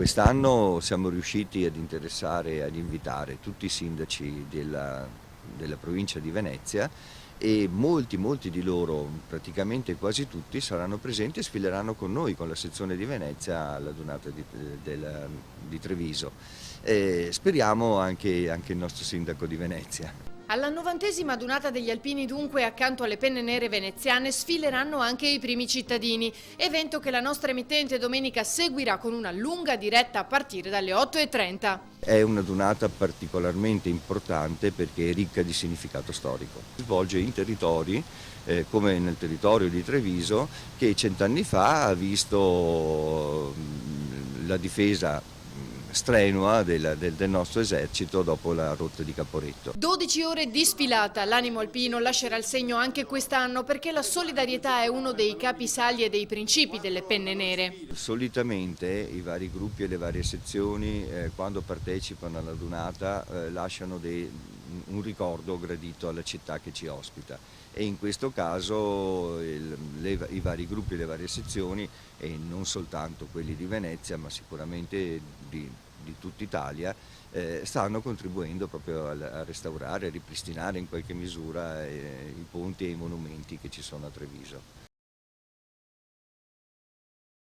Quest'anno siamo riusciti ad interessare e ad invitare tutti i sindaci della provincia di Venezia e molti di loro, praticamente quasi tutti, saranno presenti e sfileranno con noi, con la sezione di Venezia, alla Dunata di Treviso. Speriamo anche il nostro sindaco di Venezia. Alla 90ª Dunata degli Alpini dunque accanto alle penne nere veneziane sfileranno anche i primi cittadini, evento che la nostra emittente domenica seguirà con una lunga diretta a partire dalle 8:30. È una Dunata particolarmente importante perché è ricca di significato storico. Si svolge in territori, come nel territorio di Treviso, che 100 anni fa ha visto la difesa strenua del nostro esercito dopo la rotta di Caporetto. 12 ore di sfilata, l'animo alpino lascerà il segno anche quest'anno perché la solidarietà è uno dei capisaldi e dei principi delle penne nere. Solitamente i vari gruppi e le varie sezioni quando partecipano alla Dunata lasciano un ricordo gradito alla città che ci ospita e in questo caso i vari gruppi e le varie sezioni, e non soltanto quelli di Venezia ma sicuramente di tutta Italia, stanno contribuendo proprio a restaurare, a ripristinare in qualche misura i ponti e i monumenti che ci sono a Treviso.